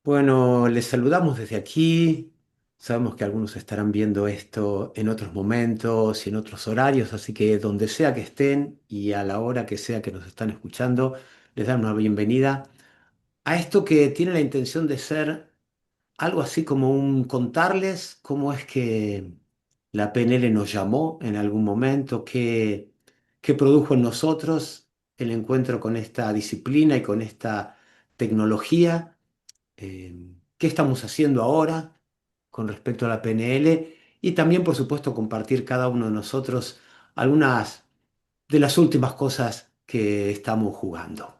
Bueno, les saludamos desde aquí. Sabemos que algunos estarán viendo esto en otros momentos y en otros horarios, así que donde sea que estén y a la hora que sea que nos están escuchando, les damos una bienvenida a esto que tiene la intención de ser algo así como un contarles cómo es que la PNL nos llamó en algún momento, qué produjo en nosotros el encuentro con esta disciplina y con esta tecnología, qué estamos haciendo ahora con respecto a la PNL y también, por supuesto, compartir cada uno de nosotros algunas de las últimas cosas que estamos jugando.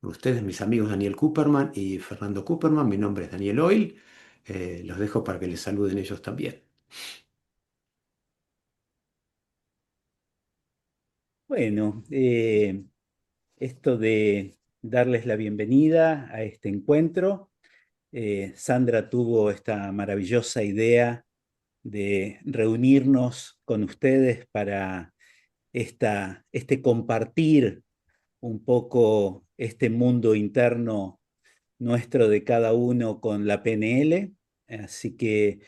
Ustedes, mis amigos Daniel Cooperman y Fernando Cooperman, mi nombre es Daniel Oil, los dejo para que les saluden ellos también. Bueno, esto de darles la bienvenida a este encuentro, Sandra tuvo esta maravillosa idea de reunirnos con ustedes para este compartir un poco este mundo interno nuestro de cada uno con la PNL. Así que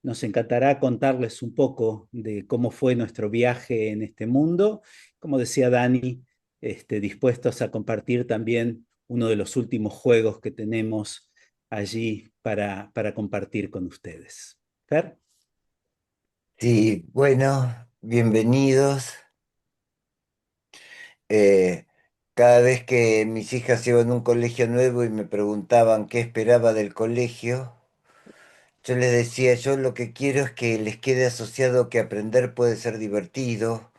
nos encantará contarles un poco de cómo fue nuestro viaje en este mundo. Como decía Dani, dispuestos a compartir también uno de los últimos juegos que tenemos allí para compartir con ustedes. Fer. Sí, bueno, bienvenidos. Eh, Cada vez que mis hijas iban a un colegio nuevo y me preguntaban qué esperaba del colegio, yo les decía, yo lo que quiero es que les quede asociado que aprender puede ser divertido,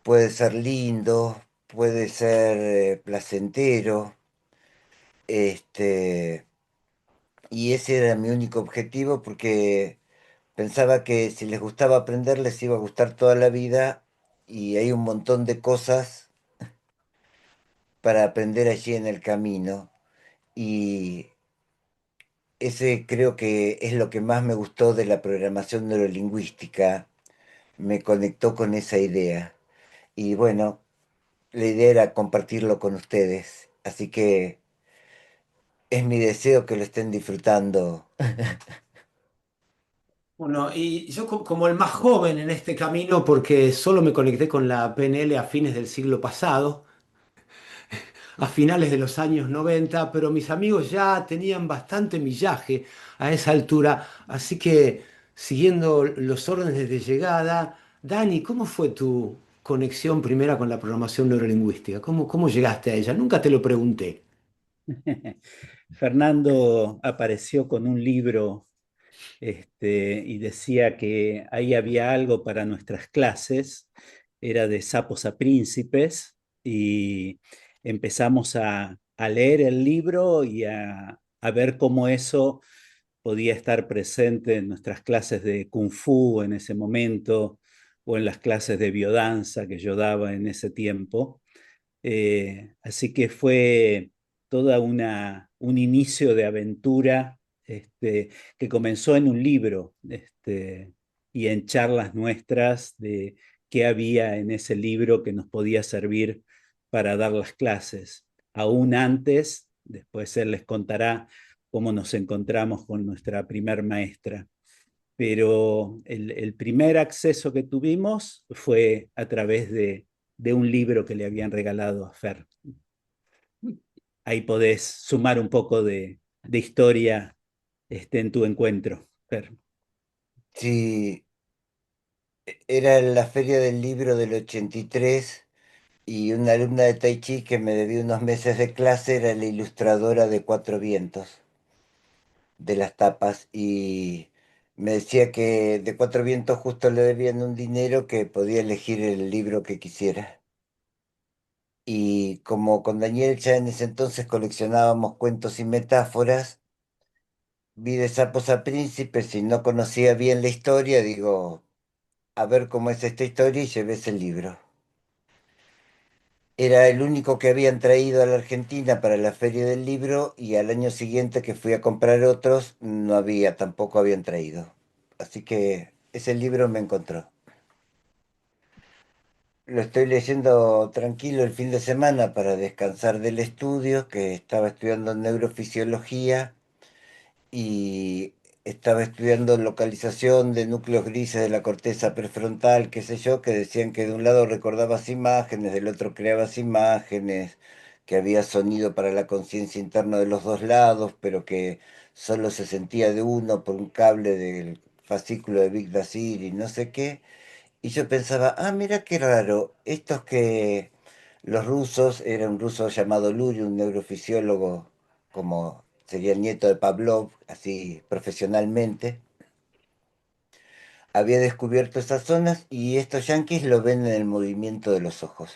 puede ser lindo, puede ser placentero, este, y ese era mi único objetivo porque pensaba que si les gustaba aprender les iba a gustar toda la vida y hay un montón de cosas para aprender allí en el camino. Y ese creo que es lo que más me gustó de la programación neurolingüística. Me conectó con esa idea. Y bueno, la idea era compartirlo con ustedes. Así que es mi deseo que lo estén disfrutando. Bueno, y yo como el más joven en este camino, porque solo me conecté con la PNL a fines del siglo pasado, a finales de los años 90, pero mis amigos ya tenían bastante millaje a esa altura, así que siguiendo los órdenes de llegada, Dani, ¿cómo fue tu conexión primera con la programación neurolingüística? ¿Cómo llegaste a ella? Nunca te lo pregunté. Fernando apareció con un libro y decía que ahí había algo para nuestras clases, era de sapos a príncipes, y empezamos a leer el libro y a ver cómo eso podía estar presente en nuestras clases de Kung Fu en ese momento o en las clases de biodanza que yo daba en ese tiempo. Así que fue toda un inicio de aventura, que comenzó en un libro, y en charlas nuestras de qué había en ese libro que nos podía servir para dar las clases. Aún antes, después él les contará cómo nos encontramos con nuestra primer maestra. Pero el primer acceso que tuvimos fue a través de un libro que le habían regalado a Fer. Ahí podés sumar un poco de historia, en tu encuentro, Fer. Sí, era la feria del libro del 83 y una alumna de Tai Chi que me debía unos meses de clase era la ilustradora de Cuatro Vientos, de las tapas, y me decía que de Cuatro Vientos justo le debían un dinero que podía elegir el libro que quisiera. Y como con Daniel ya en ese entonces coleccionábamos cuentos y metáforas, vi de sapos a príncipes y no conocía bien la historia, digo, a ver cómo es esta historia y llevé ese libro. Era el único que habían traído a la Argentina para la Feria del Libro y al año siguiente que fui a comprar otros, no había, tampoco habían traído. Así que ese libro me encontró. lo estoy leyendo tranquilo el fin de semana para descansar del estudio, que estaba estudiando neurofisiología y estaba estudiando localización de núcleos grises de la corteza prefrontal, qué sé yo, que decían que de un lado recordabas imágenes, del otro creabas imágenes, que había sonido para la conciencia interna de los dos lados, pero que solo se sentía de uno por un cable del fascículo de Big Dasir y no sé qué. Y yo pensaba, ah, mira qué raro, estos que los rusos, era un ruso llamado Luria, un neurofisiólogo, como sería el nieto de Pavlov, así profesionalmente, había descubierto esas zonas y estos yanquis lo ven en el movimiento de los ojos.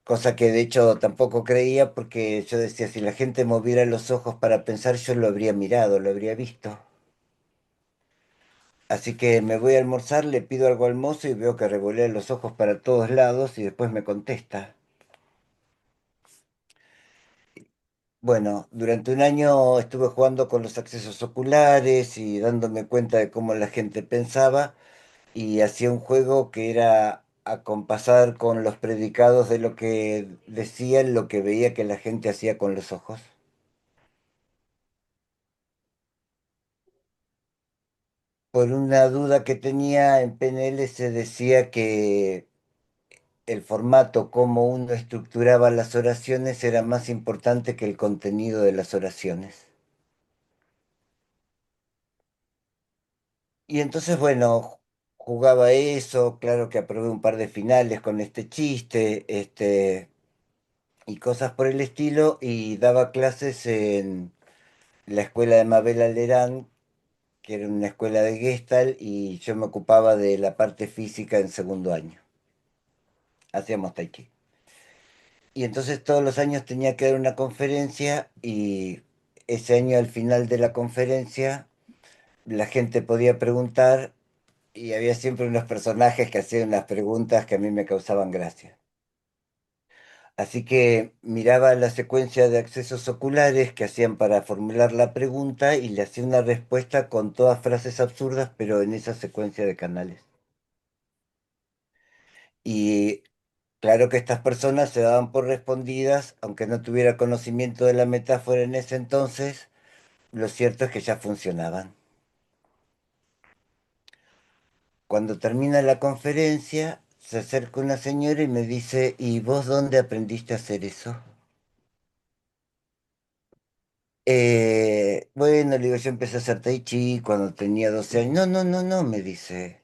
Cosa que de hecho tampoco creía porque yo decía, si la gente moviera los ojos para pensar, yo lo habría mirado, lo habría visto. Así que me voy a almorzar, le pido algo al mozo y veo que revolea los ojos para todos lados y después me contesta. Bueno, durante un año estuve jugando con los accesos oculares y dándome cuenta de cómo la gente pensaba y hacía un juego que era acompasar con los predicados de lo que decían, lo que veía que la gente hacía con los ojos. Por una duda que tenía en PNL se decía que el formato, cómo uno estructuraba las oraciones, era más importante que el contenido de las oraciones. Y entonces, bueno, jugaba eso, claro que aprobé un par de finales con este chiste, y cosas por el estilo, y daba clases en la escuela de Mabel Alderán, que era una escuela de Gestalt, y yo me ocupaba de la parte física en segundo año. Hacíamos tai chi. Y entonces todos los años tenía que dar una conferencia, y ese año al final de la conferencia la gente podía preguntar. Y había siempre unos personajes que hacían unas preguntas que a mí me causaban gracia. Así que miraba la secuencia de accesos oculares que hacían para formular la pregunta y le hacía una respuesta con todas frases absurdas, pero en esa secuencia de canales. Y claro que estas personas se daban por respondidas, aunque no tuviera conocimiento de la metáfora en ese entonces, lo cierto es que ya funcionaban. Cuando termina la conferencia, se acerca una señora y me dice, ¿y vos dónde aprendiste a hacer eso? Bueno, le digo, yo empecé a hacer tai chi cuando tenía 12 años. No, no, no, no, me dice.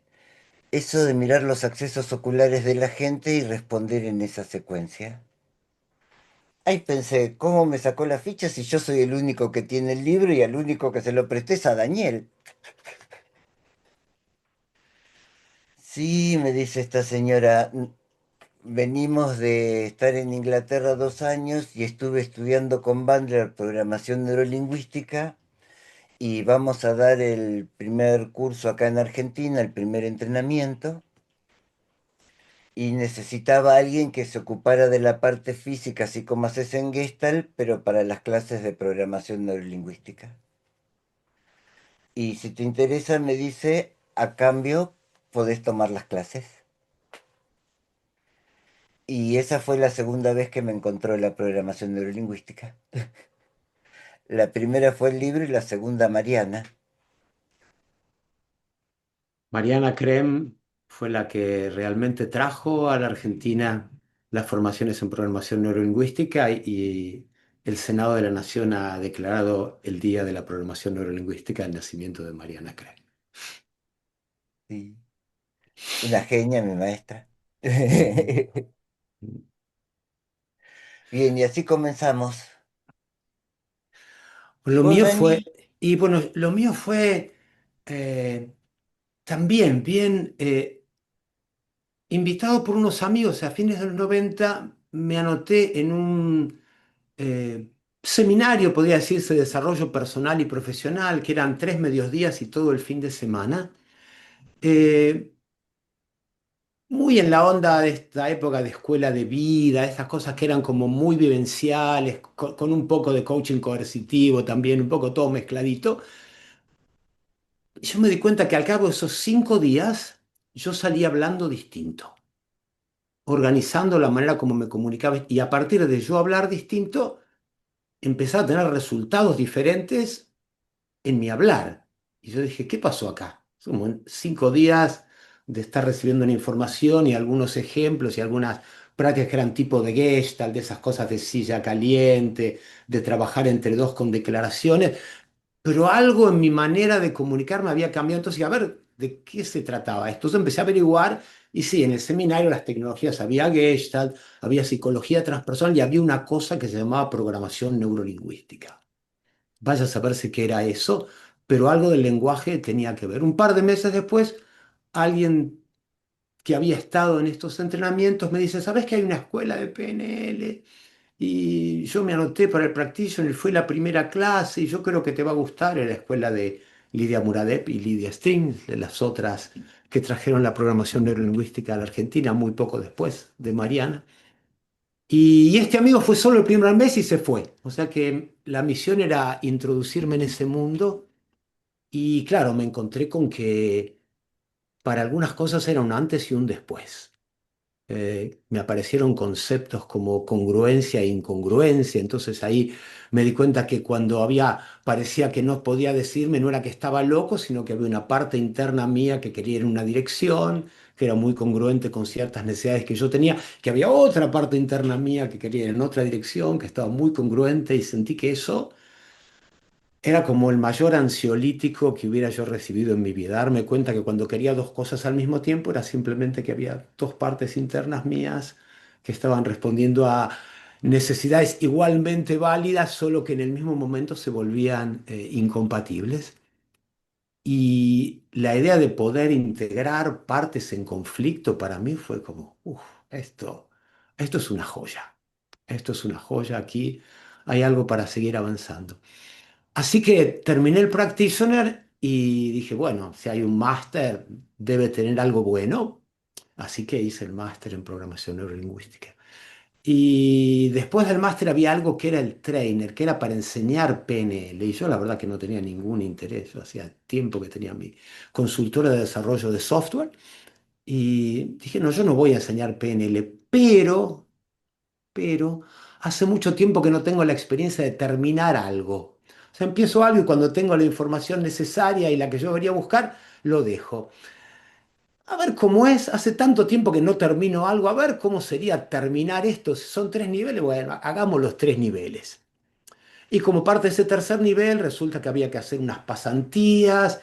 Eso de mirar los accesos oculares de la gente y responder en esa secuencia. Ahí pensé, ¿cómo me sacó la ficha si yo soy el único que tiene el libro y al único que se lo presté es a Daniel? Sí, me dice esta señora, venimos de estar en Inglaterra 2 años y estuve estudiando con Bandler programación neurolingüística. Y vamos a dar el primer curso acá en Argentina, el primer entrenamiento, y necesitaba a alguien que se ocupara de la parte física, así como haces en Gestalt, pero para las clases de programación neurolingüística. Y si te interesa, me dice, a cambio, podés tomar las clases. Y esa fue la segunda vez que me encontró la programación neurolingüística. La primera fue el libro y la segunda Mariana. Mariana Krem fue la que realmente trajo a la Argentina las formaciones en programación neurolingüística y el Senado de la Nación ha declarado el Día de la Programación Neurolingüística el nacimiento de Mariana Krem. Sí. Una genia, mi maestra. Bien, y así comenzamos. ¿Y Lo vos, mío fue, Dani? y bueno, lo mío fue eh, también bien invitado por unos amigos a fines de los 90, me anoté en un seminario, podría decirse, de desarrollo personal y profesional, que eran 3 mediodías y todo el fin de semana. Eh, Muy en la onda de esta época de escuela de vida, esas cosas que eran como muy vivenciales, con un poco de coaching coercitivo también, un poco todo mezcladito. Yo me di cuenta que al cabo de esos 5 días yo salí hablando distinto, organizando la manera como me comunicaba y a partir de yo hablar distinto, empecé a tener resultados diferentes en mi hablar. Y yo dije, ¿qué pasó acá? Como en 5 días de estar recibiendo una información y algunos ejemplos y algunas prácticas que eran tipo de Gestalt, de esas cosas de silla caliente, de trabajar entre dos con declaraciones, pero algo en mi manera de comunicarme había cambiado. Entonces, a ver, ¿de qué se trataba esto? Entonces empecé a averiguar y sí, en el seminario las tecnologías había Gestalt, había psicología transpersonal y había una cosa que se llamaba programación neurolingüística. Vaya a saberse qué era eso, pero algo del lenguaje tenía que ver. Un par de meses después, alguien que había estado en estos entrenamientos me dice, ¿sabes que hay una escuela de PNL? Y yo me anoté para el practitioner, fue la primera clase y yo creo que te va a gustar. Era la escuela de Lidia Muradep y Lidia String, de las otras que trajeron la programación neurolingüística a la Argentina muy poco después de Mariana. Y este amigo fue solo el primer mes y se fue. O sea que la misión era introducirme en ese mundo y claro, me encontré con que para algunas cosas era un antes y un después. Me aparecieron conceptos como congruencia e incongruencia, entonces ahí me di cuenta que cuando parecía que no podía decirme, no era que estaba loco, sino que había una parte interna mía que quería ir en una dirección, que era muy congruente con ciertas necesidades que yo tenía, que había otra parte interna mía que quería ir en otra dirección, que estaba muy congruente y sentí que eso era como el mayor ansiolítico que hubiera yo recibido en mi vida. Darme cuenta que cuando quería dos cosas al mismo tiempo era simplemente que había dos partes internas mías que estaban respondiendo a necesidades igualmente válidas, solo que en el mismo momento se volvían incompatibles. Y la idea de poder integrar partes en conflicto para mí fue como, uff, esto es una joya. Esto es una joya. Aquí hay algo para seguir avanzando. Así que terminé el practitioner y dije, bueno, si hay un máster, debe tener algo bueno. Así que hice el máster en programación neurolingüística. Y después del máster había algo que era el trainer, que era para enseñar PNL. Y yo la verdad que no tenía ningún interés. Yo hacía tiempo que tenía mi consultora de desarrollo de software. Y dije, no, yo no voy a enseñar PNL, pero hace mucho tiempo que no tengo la experiencia de terminar algo. O sea, empiezo algo y cuando tengo la información necesaria y la que yo debería buscar, lo dejo. A ver cómo es, hace tanto tiempo que no termino algo, a ver cómo sería terminar esto. Si son 3 niveles, bueno, hagamos los 3 niveles. Y como parte de ese tercer nivel, resulta que había que hacer unas pasantías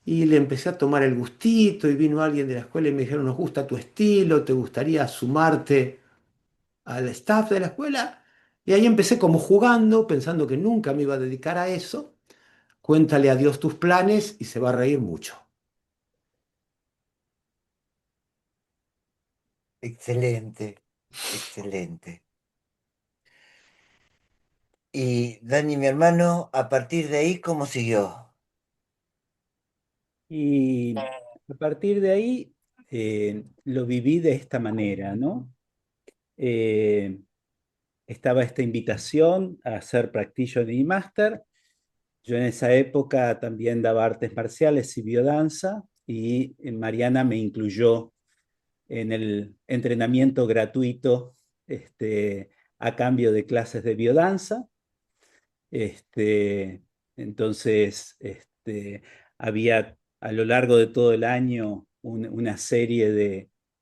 y le empecé a tomar el gustito y vino alguien de la escuela y me dijeron, nos gusta tu estilo, ¿te gustaría sumarte al staff de la escuela? Y ahí empecé como jugando, pensando que nunca me iba a dedicar a eso. Cuéntale a Dios tus planes y se va a reír mucho. Excelente, excelente. Y Dani, mi hermano, a partir de ahí, ¿cómo siguió? Y a partir de ahí lo viví de esta manera, ¿no? Eh, Estaba esta invitación a hacer practitioner y master. Yo en esa época también daba artes marciales y biodanza y Mariana me incluyó en el entrenamiento gratuito a cambio de clases de biodanza. Este, entonces, había a lo largo de todo el año una serie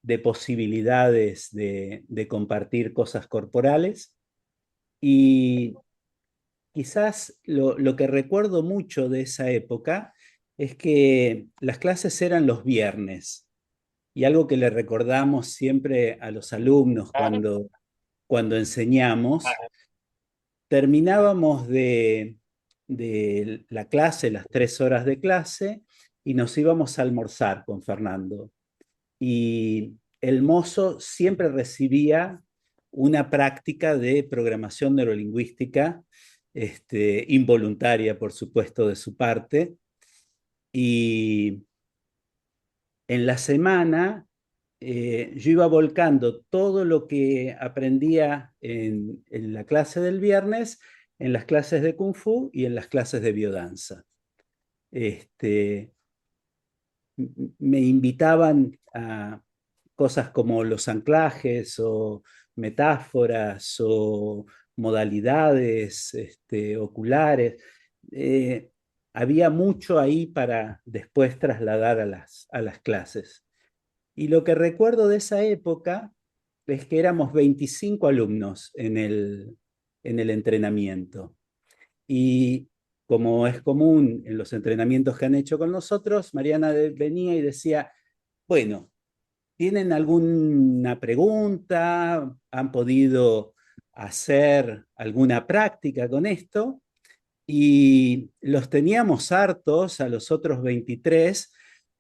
de posibilidades de compartir cosas corporales y quizás lo que recuerdo mucho de esa época es que las clases eran los viernes y algo que le recordamos siempre a los alumnos cuando enseñamos, terminábamos de la clase, las 3 horas de clase, y nos íbamos a almorzar con Fernando. Y el mozo siempre recibía una práctica de programación neurolingüística, involuntaria, por supuesto, de su parte. Y en la semana yo iba volcando todo lo que aprendía en la clase del viernes, en las clases de Kung Fu y en las clases de biodanza. Este, me invitaban a cosas como los anclajes o metáforas o modalidades oculares. Eh, Había mucho ahí para después trasladar a las clases. Y lo que recuerdo de esa época es que éramos 25 alumnos en el entrenamiento. Y como es común en los entrenamientos que han hecho con nosotros, Mariana venía y decía, bueno, ¿tienen alguna pregunta? ¿Han podido hacer alguna práctica con esto? Y los teníamos hartos a los otros 23,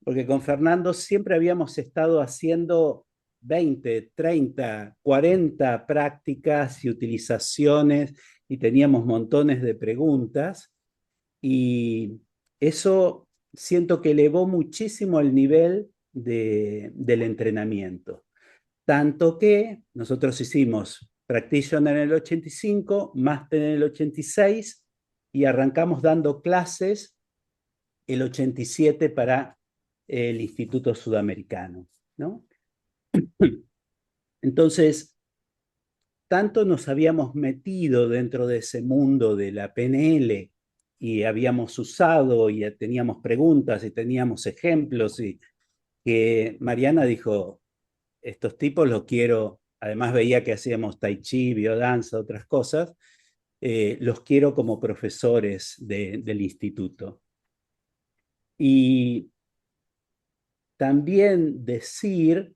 porque con Fernando siempre habíamos estado haciendo 20, 30, 40 prácticas y utilizaciones y teníamos montones de preguntas y eso siento que elevó muchísimo el nivel del entrenamiento. Tanto que nosotros hicimos Practitioner en el 85, Master en el 86 y arrancamos dando clases el 87 para el Instituto Sudamericano, ¿no? Entonces, tanto nos habíamos metido dentro de ese mundo de la PNL y habíamos usado y teníamos preguntas y teníamos ejemplos y que Mariana dijo, estos tipos los quiero, además veía que hacíamos tai chi, biodanza, otras cosas, los quiero como profesores del instituto. Y también decir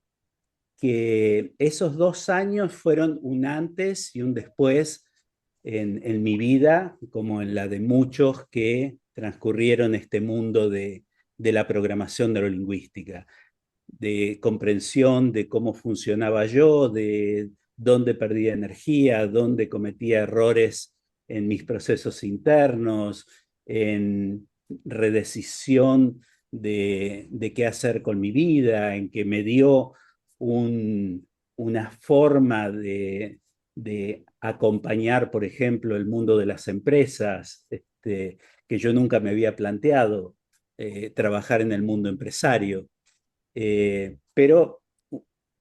que esos 2 años fueron un antes y un después en mi vida, como en la de muchos que transcurrieron este mundo de la programación neurolingüística, de comprensión de cómo funcionaba yo, de dónde perdía energía, dónde cometía errores en mis procesos internos, en redecisión de qué hacer con mi vida, en que me dio una forma de acompañar, por ejemplo, el mundo de las empresas, que yo nunca me había planteado, trabajar en el mundo empresario. Pero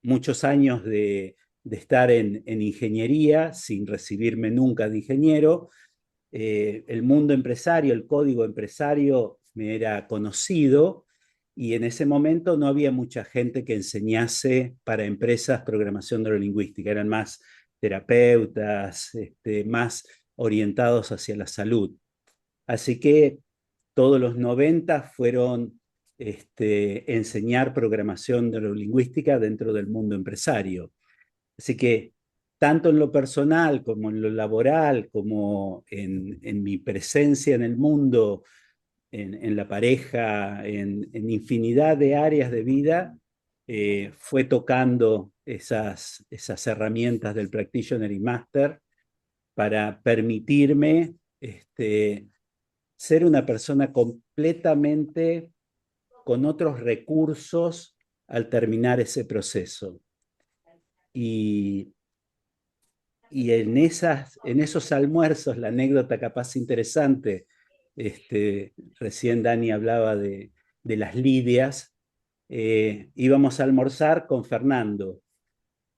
muchos años de estar en ingeniería sin recibirme nunca de ingeniero, el mundo empresario, el código empresario me era conocido y en ese momento no había mucha gente que enseñase para empresas programación neurolingüística, eran más terapeutas, más orientados hacia la salud. Así que todos los 90 fueron enseñar programación neurolingüística dentro del mundo empresario. Así que tanto en lo personal como en lo laboral, como en mi presencia en el mundo, en la pareja, en infinidad de áreas de vida, fue tocando esas herramientas del Practitioner y Master para permitirme ser una persona completamente con otros recursos al terminar ese proceso. Y, y en esos almuerzos, la anécdota capaz interesante, recién Dani hablaba de las lidias, íbamos a almorzar con Fernando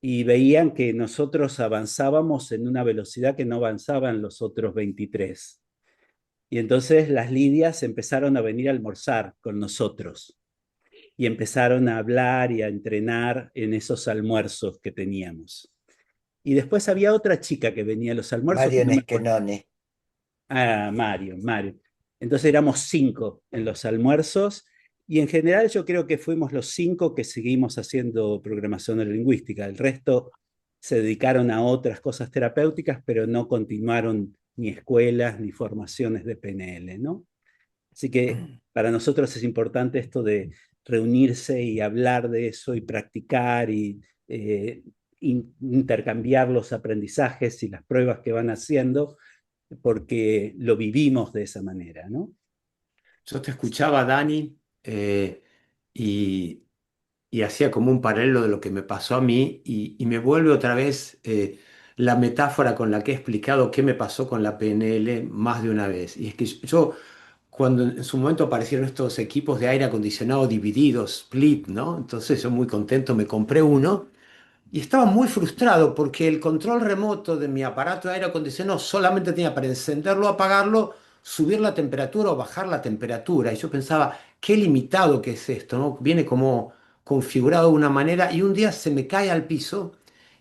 y veían que nosotros avanzábamos en una velocidad que no avanzaban los otros 23. Y entonces las lidias empezaron a venir a almorzar con nosotros y empezaron a hablar y a entrenar en esos almuerzos que teníamos. Y después había otra chica que venía a los almuerzos que Mario no me acuerdo. Nesquenone. Ah, Mario. Entonces éramos 5 en los almuerzos y en general yo creo que fuimos los 5 que seguimos haciendo programación neurolingüística. El resto se dedicaron a otras cosas terapéuticas, pero no continuaron ni escuelas ni formaciones de PNL, ¿no? Así que para nosotros es importante esto de reunirse y hablar de eso y practicar y intercambiar los aprendizajes y las pruebas que van haciendo, porque lo vivimos de esa manera, ¿no? Yo te escuchaba, Dani, y, y hacía como un paralelo de lo que me pasó a mí y me vuelve otra vez la metáfora con la que he explicado qué me pasó con la PNL más de una vez. Y es que yo cuando en su momento aparecieron estos equipos de aire acondicionado divididos, split, ¿no? Entonces yo muy contento me compré uno y estaba muy frustrado porque el control remoto de mi aparato de aire acondicionado solamente tenía para encenderlo, apagarlo, subir la temperatura o bajar la temperatura. Y yo pensaba, qué limitado que es esto, ¿no? Viene como configurado de una manera y un día se me cae al piso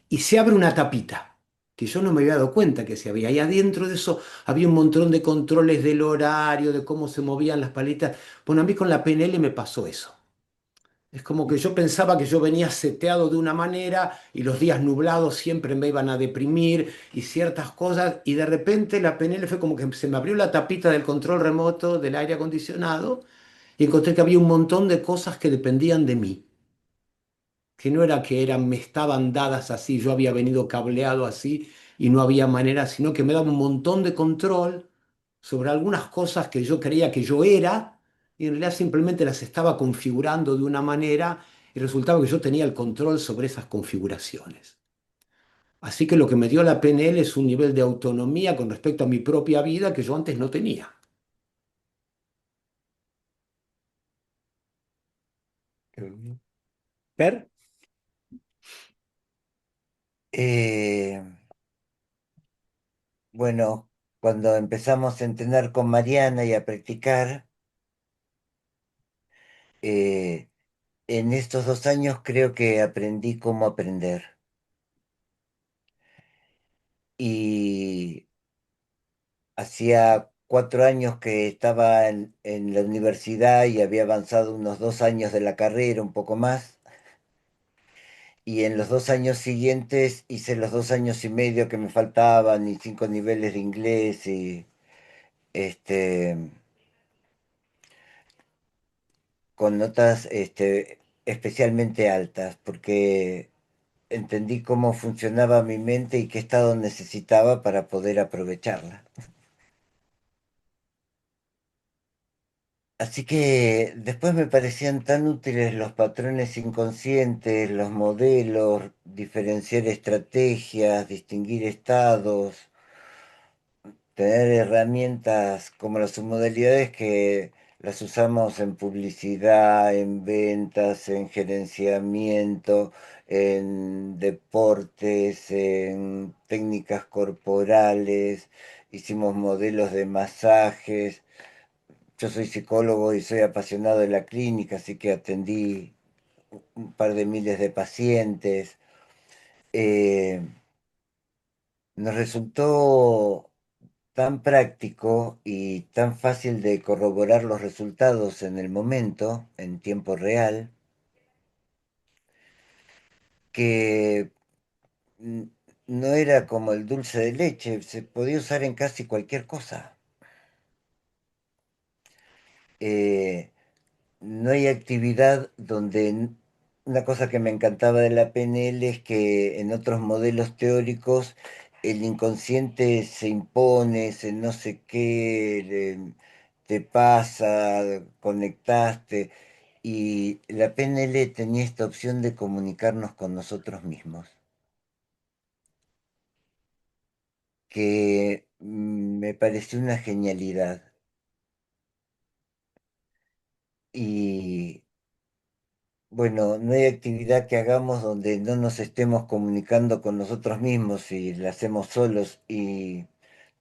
y se abre una tapita, que yo no me había dado cuenta que se había. Y adentro de eso había un montón de controles del horario, de cómo se movían las paletas. Bueno, a mí con la PNL me pasó eso. Es como que yo pensaba que yo venía seteado de una manera y los días nublados siempre me iban a deprimir y ciertas cosas y de repente la PNL fue como que se me abrió la tapita del control remoto del aire acondicionado y encontré que había un montón de cosas que dependían de mí, que no era que eran, me estaban dadas así, yo había venido cableado así y no había manera, sino que me daba un montón de control sobre algunas cosas que yo creía que yo era y en realidad simplemente las estaba configurando de una manera y resultaba que yo tenía el control sobre esas configuraciones. Así que lo que me dio la PNL es un nivel de autonomía con respecto a mi propia vida que yo antes no tenía. Per, Eh, bueno, cuando empezamos a entrenar con Mariana y a practicar, eh, en estos 2 años creo que aprendí cómo aprender. Y hacía 4 años que estaba en la universidad y había avanzado unos 2 años de la carrera, un poco más. Y en los 2 años siguientes hice los 2 años y medio que me faltaban y 5 niveles de inglés y este, con notas especialmente altas, porque entendí cómo funcionaba mi mente y qué estado necesitaba para poder aprovecharla. Así que después me parecían tan útiles los patrones inconscientes, los modelos, diferenciar estrategias, distinguir estados, tener herramientas como las submodalidades que las usamos en publicidad, en ventas, en gerenciamiento, en deportes, en técnicas corporales, hicimos modelos de masajes. Yo soy psicólogo y soy apasionado de la clínica, así que atendí un par de miles de pacientes. Eh, Nos resultó tan práctico y tan fácil de corroborar los resultados en el momento, en tiempo real, que mm, no era como el dulce de leche, se podía usar en casi cualquier cosa. Eh, No hay actividad donde una cosa que me encantaba de la PNL es que en otros modelos teóricos el inconsciente se impone, se no sé qué, te pasa, conectaste, y la PNL tenía esta opción de comunicarnos con nosotros mismos, que me pareció una genialidad. Y bueno, no hay actividad que hagamos donde no nos estemos comunicando con nosotros mismos y la hacemos solos y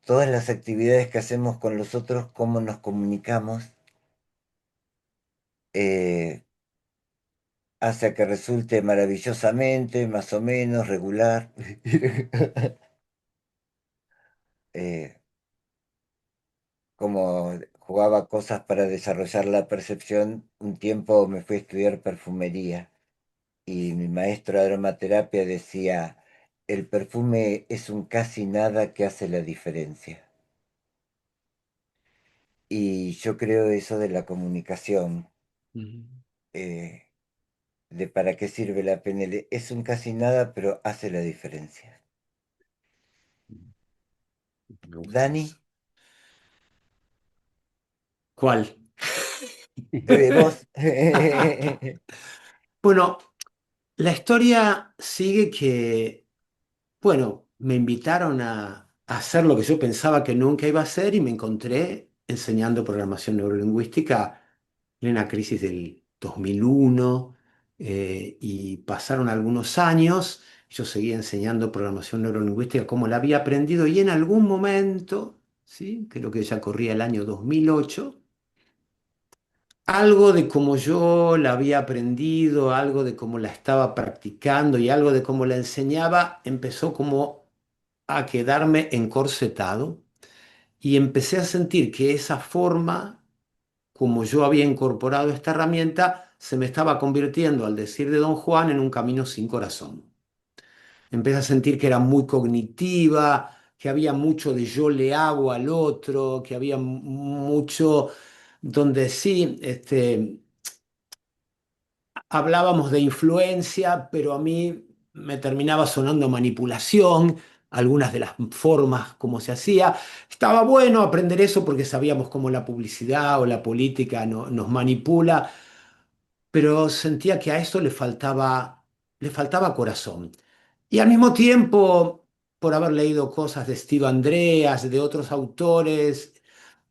todas las actividades que hacemos con los otros, cómo nos comunicamos, eh, hace que resulte maravillosamente, más o menos, regular. Eh, Como jugaba cosas para desarrollar la percepción, un tiempo me fui a estudiar perfumería. Y mi maestro de aromaterapia decía, el perfume es un casi nada que hace la diferencia. Y yo creo eso de la comunicación, Mm, eh, de para qué sirve la PNL. Es un casi nada, pero hace la diferencia. me gusta Dani, eso. ¿Cuál? vos. Bueno, la historia sigue que, bueno, me invitaron a hacer lo que yo pensaba que nunca iba a hacer y me encontré enseñando programación neurolingüística en plena crisis del 2001, y pasaron algunos años. Yo seguía enseñando programación neurolingüística como la había aprendido y en algún momento, ¿sí? Creo que ya corría el año 2008, algo de cómo yo la había aprendido, algo de cómo la estaba practicando y algo de cómo la enseñaba empezó como a quedarme encorsetado y empecé a sentir que esa forma, como yo había incorporado esta herramienta, se me estaba convirtiendo, al decir de Don Juan, en un camino sin corazón. Empecé a sentir que era muy cognitiva, que había mucho de yo le hago al otro, que había mucho donde sí, hablábamos de influencia, pero a mí me terminaba sonando manipulación, algunas de las formas como se hacía. Estaba bueno aprender eso porque sabíamos cómo la publicidad o la política nos manipula, pero sentía que a eso le faltaba corazón. Y al mismo tiempo, por haber leído cosas de Steve Andreas, de otros autores,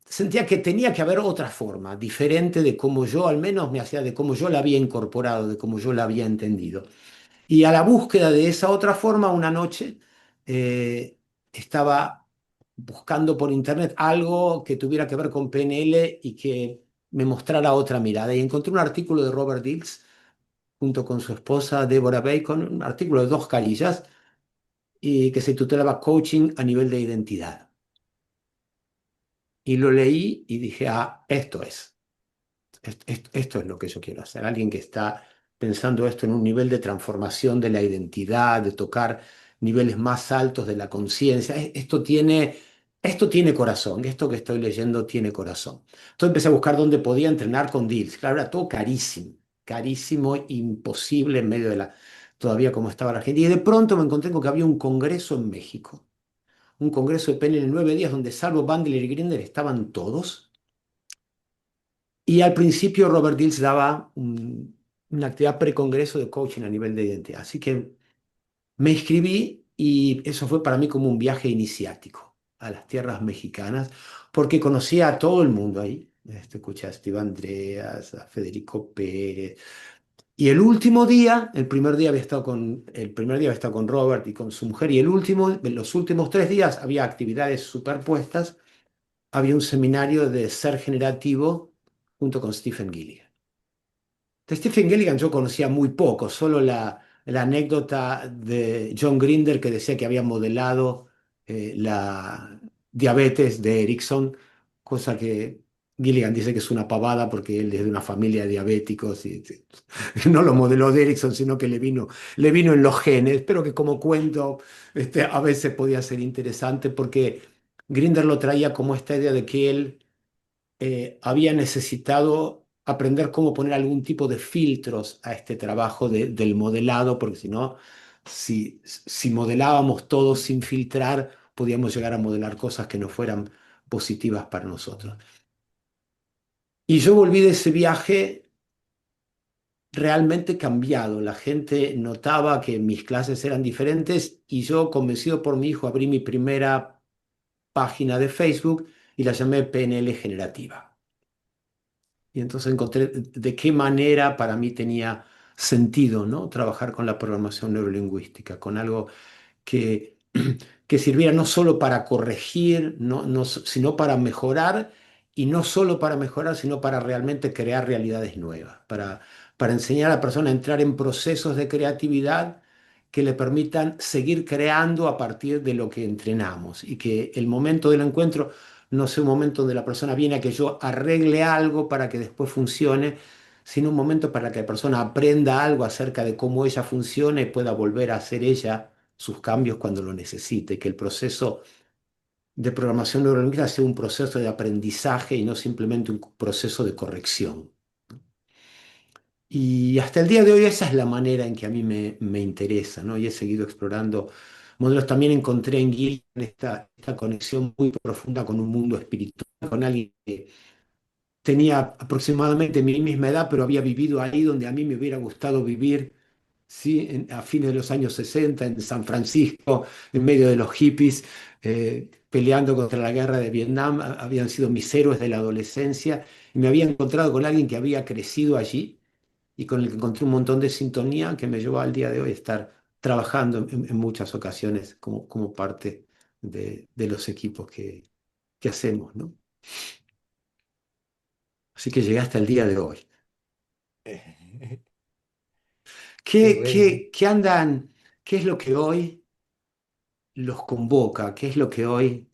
sentía que tenía que haber otra forma, diferente de cómo yo, al menos me hacía, de cómo yo la había incorporado, de cómo yo la había entendido. Y a la búsqueda de esa otra forma, una noche eh, estaba buscando por internet algo que tuviera que ver con PNL y que me mostrara otra mirada. Y encontré un artículo de Robert Dills junto con su esposa Deborah Bacon, un artículo de 2 carillas, y que se titulaba Coaching a nivel de identidad. Y lo leí y dije, ah, esto es. Esto es lo que yo quiero hacer. Alguien que está pensando esto en un nivel de transformación de la identidad, de tocar niveles más altos de la conciencia. Esto tiene corazón. Esto que estoy leyendo tiene corazón. Entonces empecé a buscar dónde podía entrenar con Dills. Claro, era todo carísimo, carísimo, imposible en medio de la, todavía como estaba la gente. Y de pronto me encontré con que había un congreso en México. Un congreso de PNL en 9 días donde salvo Bandler y Grinder estaban todos. Y al principio Robert Dills daba una actividad pre-congreso de coaching a nivel de identidad. Así que me inscribí y eso fue para mí como un viaje iniciático a las tierras mexicanas, porque conocía a todo el mundo ahí. Escuché a Steve Andreas, a Federico Pérez. Y el último día, el primer día había estado con Robert y con su mujer, y los últimos 3 días había actividades superpuestas. Había un seminario de ser generativo junto con Stephen Gilligan. De Stephen Gilligan yo conocía muy poco, solo la anécdota de John Grinder que decía que había modelado la diabetes de Erickson, cosa que Gilligan dice que es una pavada porque él es de una familia de diabéticos y no lo modeló de Erickson, sino que le vino en los genes, pero que como cuento a veces podía ser interesante porque Grinder lo traía como esta idea de que él había necesitado aprender cómo poner algún tipo de filtros a este trabajo del modelado, porque si no, si modelábamos todo sin filtrar, podíamos llegar a modelar cosas que no fueran positivas para nosotros. Y yo volví de ese viaje realmente cambiado. La gente notaba que mis clases eran diferentes y yo, convencido por mi hijo, abrí mi primera página de Facebook y la llamé PNL Generativa. Y entonces encontré de qué manera para mí tenía sentido, ¿no? Trabajar con la programación neurolingüística, con algo que, que sirviera no solo para corregir, sino para mejorar, y no solo para mejorar, sino para realmente crear realidades nuevas, para enseñar a la persona a entrar en procesos de creatividad que le permitan seguir creando a partir de lo que entrenamos y que el momento del encuentro no sea un momento donde la persona viene a que yo arregle algo para que después funcione, sino un momento para que la persona aprenda algo acerca de cómo ella funciona y pueda volver a hacer ella sus cambios cuando lo necesite, que el proceso de programación neurolingüística sea un proceso de aprendizaje y no simplemente un proceso de corrección. Y hasta el día de hoy esa es la manera en que a mí me interesa, ¿no? Y he seguido explorando modelos. También encontré en Gillian esta conexión muy profunda con un mundo espiritual, con alguien que tenía aproximadamente mi misma edad, pero había vivido ahí donde a mí me hubiera gustado vivir, ¿sí? A fines de los años 60 en San Francisco, en medio de los hippies. peleando contra la guerra de Vietnam, habían sido mis héroes de la adolescencia y me había encontrado con alguien que había crecido allí y con el que encontré un montón de sintonía que me llevó al día de hoy a estar trabajando en muchas ocasiones como parte de los equipos que hacemos, ¿no? Así que llegué hasta el día de hoy. Qué ¿Qué, bueno. qué, qué andan, qué es lo que hoy los convoca? ¿Qué es lo que hoy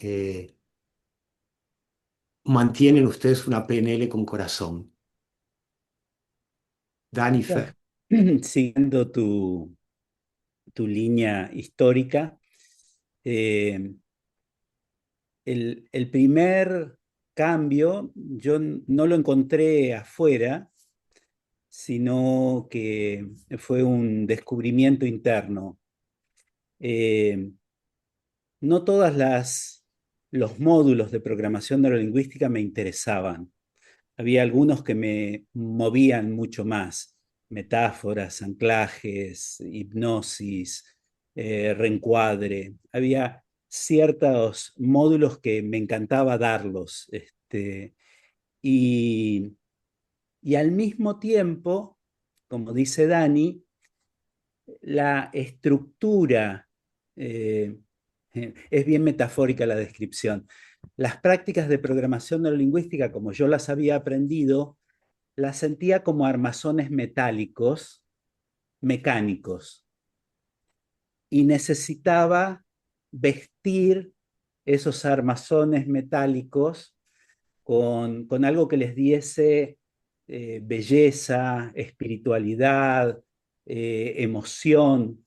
mantienen ustedes una PNL con corazón? Dani, Bueno, Fer. siguiendo tu línea histórica, eh, el primer cambio yo no lo encontré afuera, sino que fue un descubrimiento interno. Eh, no todas los módulos de programación neurolingüística me interesaban. Había algunos que me movían mucho más: metáforas, anclajes, hipnosis, reencuadre. Había ciertos módulos que me encantaba darlos. Y, y al mismo tiempo, como dice Dani, la estructura, eh, es bien metafórica la descripción. Las prácticas de programación neurolingüística, como yo las había aprendido, las sentía como armazones metálicos, mecánicos, y necesitaba vestir esos armazones metálicos con algo que les diese belleza, espiritualidad, emoción.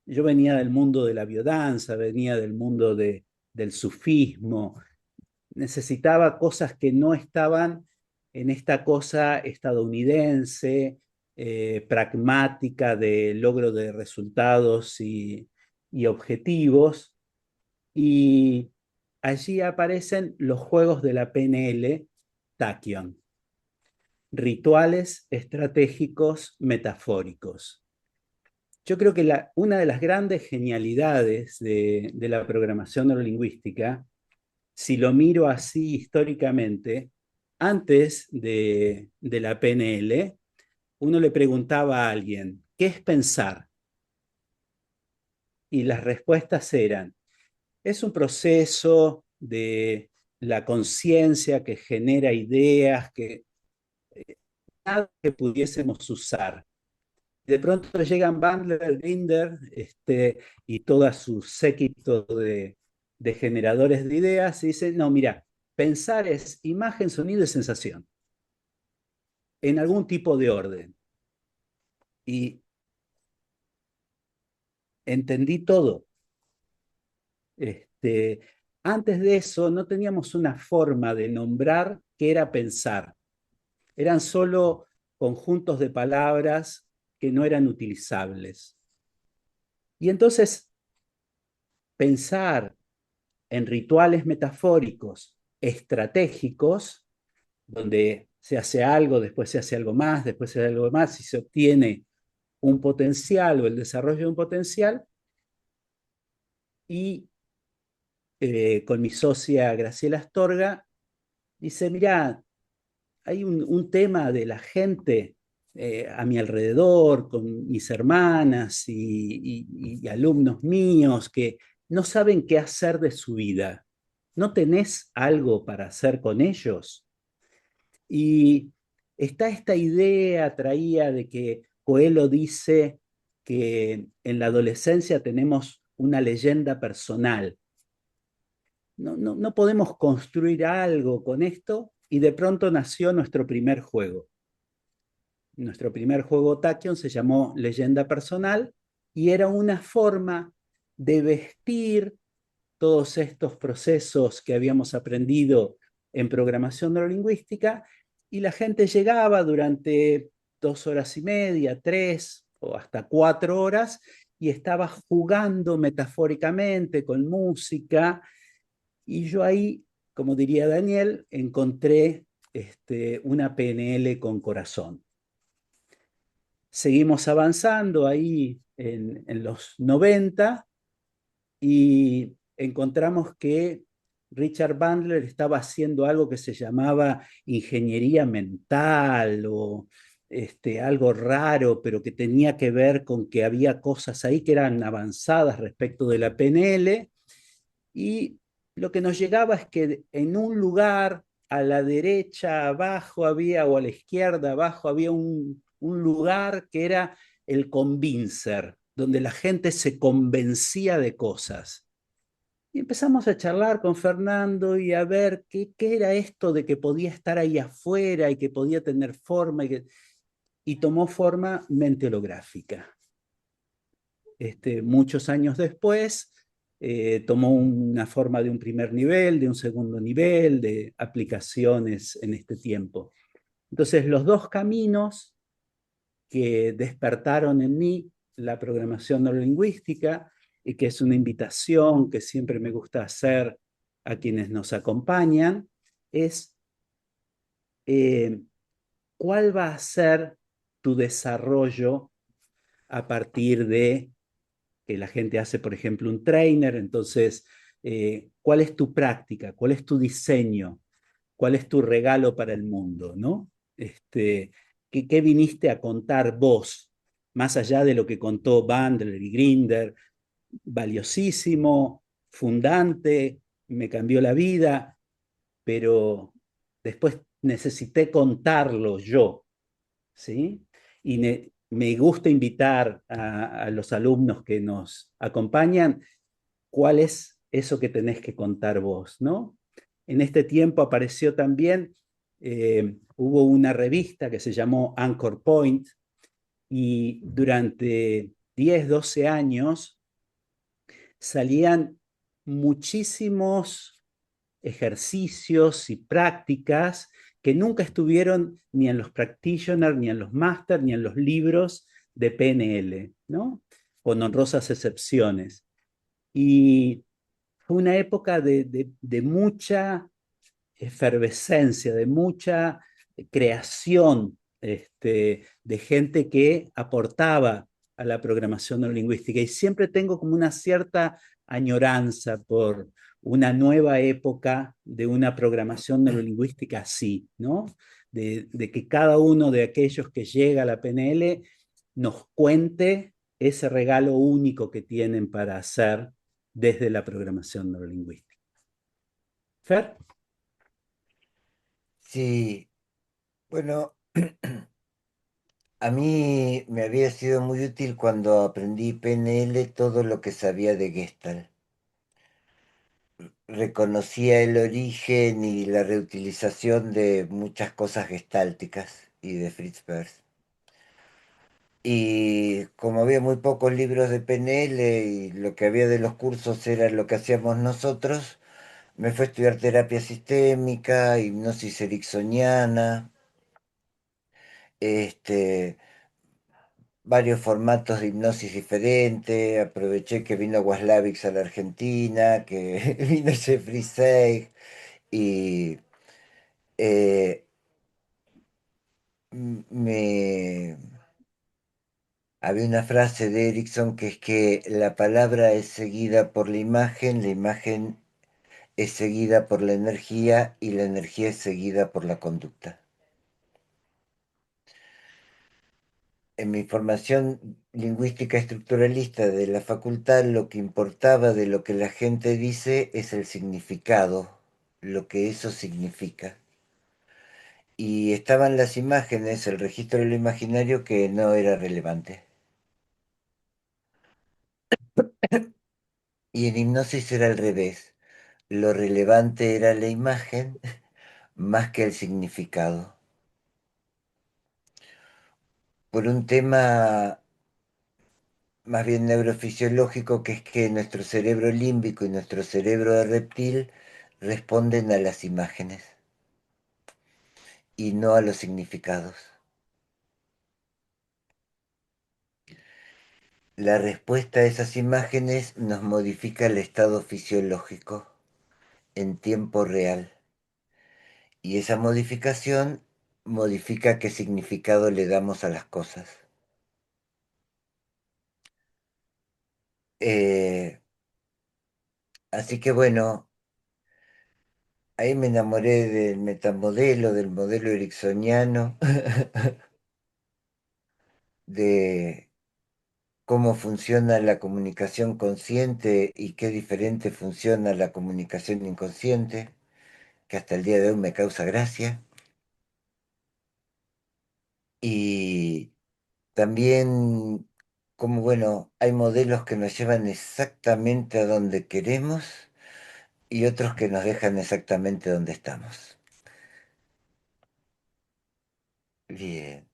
Yo venía del mundo de la biodanza, venía del mundo del sufismo, necesitaba cosas que no estaban en esta cosa estadounidense, pragmática de logro de resultados y objetivos. Y allí aparecen los juegos de la PNL Tachyon, rituales estratégicos metafóricos. Yo creo que una de las grandes genialidades de la programación neurolingüística, si lo miro así históricamente, antes de la PNL, uno le preguntaba a alguien, ¿qué es pensar? Y las respuestas eran, es un proceso de la conciencia que genera ideas que nada que pudiésemos usar. De pronto llegan Bandler, Grinder, y toda su séquito de generadores de ideas y dicen, no, mira, pensar es imagen, sonido y sensación, en algún tipo de orden. Y entendí todo. Este, Antes de eso no teníamos una forma de nombrar qué era pensar. Eran solo conjuntos de palabras que no eran utilizables. Y entonces pensar en rituales metafóricos estratégicos, donde se hace algo, después se hace algo más, después se hace algo más y se obtiene un potencial o el desarrollo de un potencial. Y con mi socia Graciela Astorga, dice, mira, hay un tema de la gente a mi alrededor, con mis hermanas y alumnos míos que no saben qué hacer de su vida. ¿No tenés algo para hacer con ellos? Y está esta idea traída de que Coelho dice que en la adolescencia tenemos una leyenda personal. No podemos construir algo con esto, y de pronto nació nuestro primer juego. Nuestro primer juego Tachyon se llamó Leyenda Personal y era una forma de vestir todos estos procesos que habíamos aprendido en programación neurolingüística, y la gente llegaba durante 2 horas y media, 3 o hasta 4 horas, y estaba jugando metafóricamente con música, y yo ahí, como diría Daniel, encontré una PNL con corazón. Seguimos avanzando ahí en los 90 y encontramos que Richard Bandler estaba haciendo algo que se llamaba ingeniería mental o algo raro, pero que tenía que ver con que había cosas ahí que eran avanzadas respecto de la PNL, y lo que nos llegaba es que en un lugar a la derecha abajo había, o a la izquierda abajo había un lugar que era el convincer, donde la gente se convencía de cosas. Y empezamos a charlar con Fernando y a ver qué era esto de que podía estar ahí afuera y que podía tener forma, y tomó forma mente holográfica. Muchos años después, tomó una forma de un primer nivel, de un segundo nivel, de aplicaciones en este tiempo. Entonces, los dos caminos que despertaron en mí la programación neurolingüística, y que es una invitación que siempre me gusta hacer a quienes nos acompañan, es eh, cuál va a ser tu desarrollo a partir de que la gente hace, por ejemplo, un trainer. Entonces, ¿cuál es tu práctica? ¿Cuál es tu diseño? ¿Cuál es tu regalo para el mundo? ¿No? ¿Qué viniste a contar vos? Más allá de lo que contó Bandler y Grinder, valiosísimo, fundante, me cambió la vida, pero después necesité contarlo yo, ¿sí? Y me gusta invitar a los alumnos que nos acompañan, cuál es eso que tenés que contar vos, ¿no? En este tiempo apareció también, hubo una revista que se llamó Anchor Point, y durante 10 12 años salían muchísimos ejercicios y prácticas que nunca estuvieron ni en los practitioners, ni en los máster, ni en los libros de PNL, ¿no? Con honrosas excepciones. Y fue una época de mucha efervescencia, de mucha creación, de gente que aportaba a la programación neurolingüística. Y siempre tengo como una cierta añoranza por una nueva época de una programación neurolingüística así, ¿no? De que cada uno de aquellos que llega a la PNL nos cuente ese regalo único que tienen para hacer desde la programación neurolingüística. Fer. Sí, bueno, a mí me había sido muy útil cuando aprendí PNL todo lo que sabía de Gestalt. Reconocía el origen y la reutilización de muchas cosas gestálticas y de Fritz Perls. Y como había muy pocos libros de PNL y lo que había de los cursos era lo que hacíamos nosotros, me fue a estudiar terapia sistémica, hipnosis ericksoniana, este, varios formatos de hipnosis diferentes. Aproveché que vino Waslavix a la Argentina, que vino Jeffrey Sage, y eh, me... había una frase de Erickson que es que la palabra es seguida por la imagen es seguida por la energía y la energía es seguida por la conducta. En mi formación lingüística estructuralista de la facultad, lo que importaba de lo que la gente dice es el significado, lo que eso significa. Y estaban las imágenes, el registro de lo imaginario que no era relevante. Y en hipnosis era al revés. Lo relevante era la imagen más que el significado. Por un tema más bien neurofisiológico, que es que nuestro cerebro límbico y nuestro cerebro de reptil responden a las imágenes y no a los significados. La respuesta a esas imágenes nos modifica el estado fisiológico en tiempo real, y esa modificación modifica qué significado le damos a las cosas. Eh, Así que bueno, ahí me enamoré del metamodelo, del modelo ericksoniano, de cómo funciona la comunicación consciente y qué diferente funciona la comunicación inconsciente, que hasta el día de hoy me causa gracia. Y también, como bueno, hay modelos que nos llevan exactamente a donde queremos y otros que nos dejan exactamente donde estamos. Bien.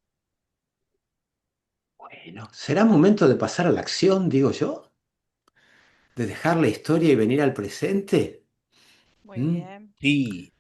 Bueno, ¿será momento de pasar a la acción, digo yo? ¿De dejar la historia y venir al presente? Muy ¿Mm? bien. Sí,